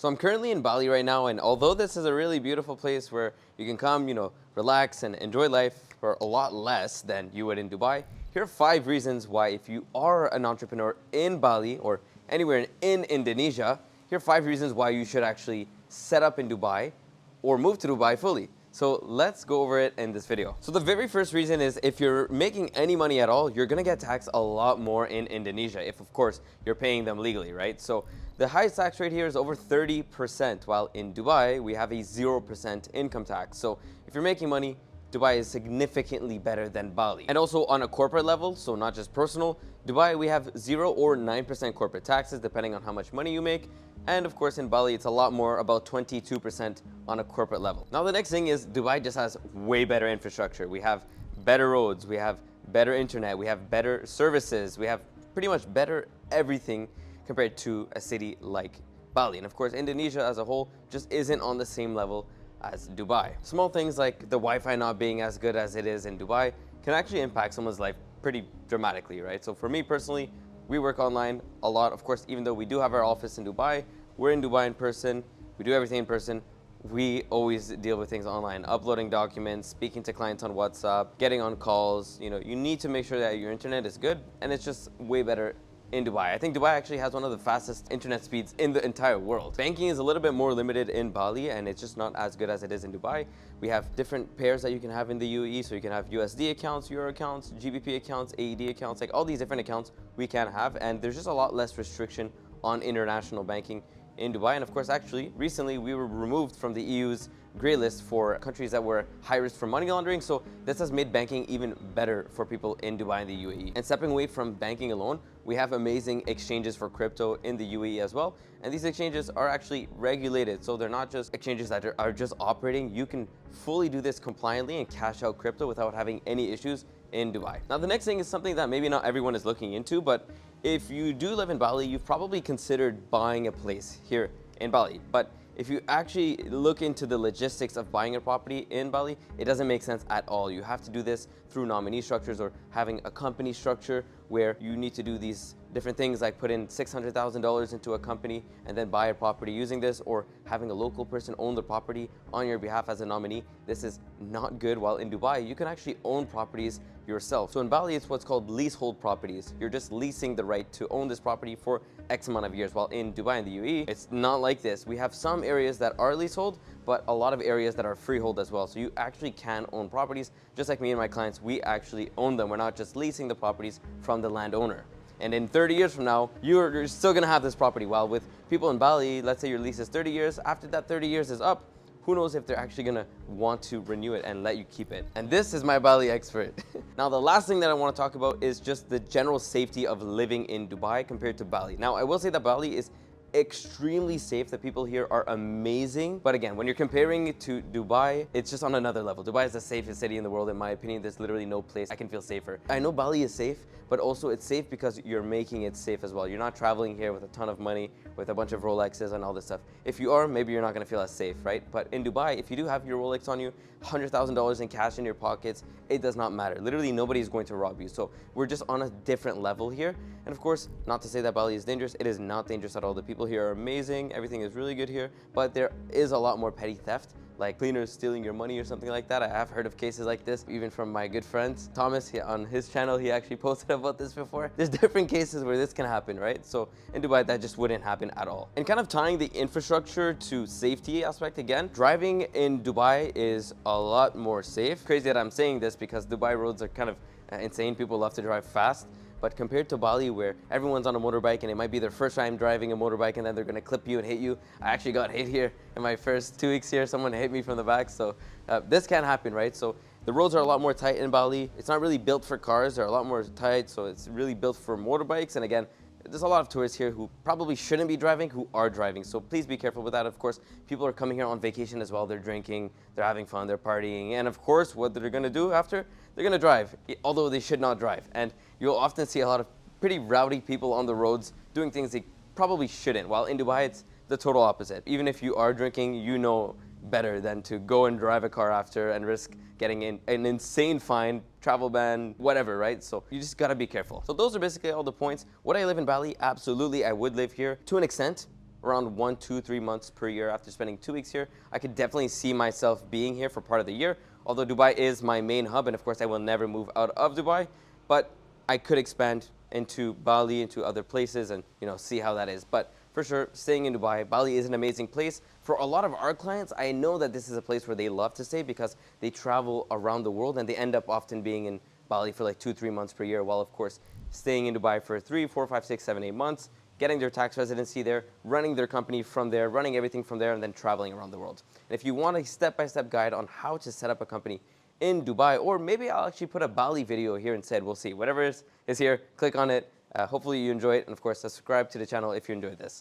So I'm currently in Bali right now, and although this is a really beautiful place where you can come, relax and enjoy life for a lot less than you would in Dubai, here are 5 reasons why if you are an entrepreneur in Bali or anywhere in Indonesia, here are 5 reasons why you should actually set up in Dubai or move to Dubai fully. So let's go over it in this video. So the very first reason is if you're making any money at all, you're gonna get taxed a lot more in Indonesia if of course you're paying them legally, right? So the highest tax rate here is over 30%, while in Dubai we have a 0% income tax. So if you're making money, Dubai is significantly better than Bali. And also on a corporate level, so not just personal, Dubai we have 0 or 9% corporate taxes depending on how much money you make. And of course in Bali it's a lot more, about 22% on a corporate level. Now the next thing is Dubai just has way better infrastructure. We have better roads, we have better internet, we have better services, we have pretty much better everything compared to a city like Bali. And of course, Indonesia as a whole just isn't on the same level as Dubai. Small things like the Wi-Fi not being as good as it is in Dubai can actually impact someone's life pretty dramatically, right? So for me personally, we work online a lot. Of course, even though we do have our office in Dubai, we're in Dubai in person, we do everything in person. We always deal with things online, uploading documents, speaking to clients on WhatsApp, getting on calls. You need to make sure that your internet is good, and it's just way better in Dubai. I think Dubai actually has one of the fastest internet speeds in the entire world. Banking is a little bit more limited in Bali and it's just not as good as it is in Dubai. We have different pairs that you can have in the UAE, so you can have USD accounts, Euro accounts, GBP accounts, AED accounts, like all these different accounts we can have, and there's just a lot less restriction on international banking in Dubai. And of course, actually, recently we were removed from the EU's grey list for countries that were high risk for money laundering. So this has made banking even better for people in Dubai and the UAE. And stepping away from banking alone, we have amazing exchanges for crypto in the UAE as well. And these exchanges are actually regulated. So they're not just exchanges that are just operating. You can fully do this compliantly and cash out crypto without having any issues in Dubai. Now, the next thing is something that maybe not everyone is looking into, but if you do live in Bali, you've probably considered buying a place here in Bali. But if you actually look into the logistics of buying a property in Bali, it doesn't make sense at all. You have to do this through nominee structures or having a company structure where you need to do these different things like put in $600,000 into a company and then buy a property using this, or having a local person own the property on your behalf as a nominee. This is not good. While in Dubai, you can actually own properties yourself. So in Bali, it's what's called leasehold properties. You're just leasing the right to own this property for X amount of years. While in Dubai and the UAE, it's not like this. We have some areas that are leasehold, but a lot of areas that are freehold as well. So you actually can own properties. Just like me and my clients, we actually own them. We're not just leasing the properties from the landowner. And in 30 years from now, you're still gonna have this property. While with people in Bali, let's say your lease is 30 years, after that 30 years is up, who knows if they're actually gonna want to renew it and let you keep it. And this is my Bali expert. Now, the last thing that I wanna talk about is just the general safety of living in Dubai compared to Bali. Now, I will say that Bali is extremely safe. The people here are amazing. But again, when you're comparing it to Dubai, it's just on another level. Dubai is the safest city in the world, in my opinion. There's literally no place I can feel safer. I know Bali is safe, but also it's safe because you're making it safe as well. You're not traveling here with a ton of money, with a bunch of Rolexes and all this stuff. If you are, maybe you're not gonna feel as safe, right? But in Dubai, if you do have your Rolex on you, $100,000 in cash in your pockets, it does not matter. Literally nobody is going to rob you. So we're just on a different level here. And of course, not to say that Bali is dangerous. It is not dangerous at all. The people here are amazing. Everything is really good here, but there is a lot more petty theft, like cleaners stealing your money or something like that. I have heard of cases like this, even from my good friends. Thomas, on his channel, he actually posted about this before. There's different cases where this can happen, right? So in Dubai, that just wouldn't happen at all. And kind of tying the infrastructure to safety aspect again, driving in Dubai is a lot more safe. Crazy that I'm saying this because Dubai roads are kind of insane. People love to drive fast. But compared to Bali, where everyone's on a motorbike and it might be their first time driving a motorbike and then they're gonna clip you and hit you. I actually got hit here in my first 2 weeks here. Someone hit me from the back. So this can happen, right? So the roads are a lot more tight in Bali. It's not really built for cars. They're a lot more tight. So it's really built for motorbikes. And again, there's a lot of tourists here who probably shouldn't be driving, who are driving. So please be careful with that. Of course, people are coming here on vacation as well. They're drinking, they're having fun, they're partying. And of course, what they're gonna do after? They're gonna drive, although they should not drive. And you'll often see a lot of pretty rowdy people on the roads doing things they probably shouldn't. While in Dubai, it's the total opposite. Even if you are drinking, you know better than to go and drive a car after and risk getting an insane fine, travel ban, whatever, right? So you just gotta be careful. So those are basically all the points. Would I live in Bali? Absolutely, I would live here to an extent. around 1, 2, 3 months per year after spending 2 weeks here. I could definitely see myself being here for part of the year, although Dubai is my main hub, and of course I will never move out of Dubai, but I could expand into Bali, into other places, and see how that is. But for sure, staying in Dubai, Bali is an amazing place. For a lot of our clients, I know that this is a place where they love to stay because they travel around the world and they end up often being in Bali for like 2, 3 months per year, while of course staying in Dubai for 3, 4, 5, 6, 7, 8 months, getting their tax residency there, running their company from there, running everything from there, and then traveling around the world. And if you want a step-by-step guide on how to set up a company in Dubai, or maybe I'll actually put a Bali video here instead, we'll see. Whatever is here, click on it. Hopefully you enjoy it, and of course subscribe to the channel if you enjoyed this.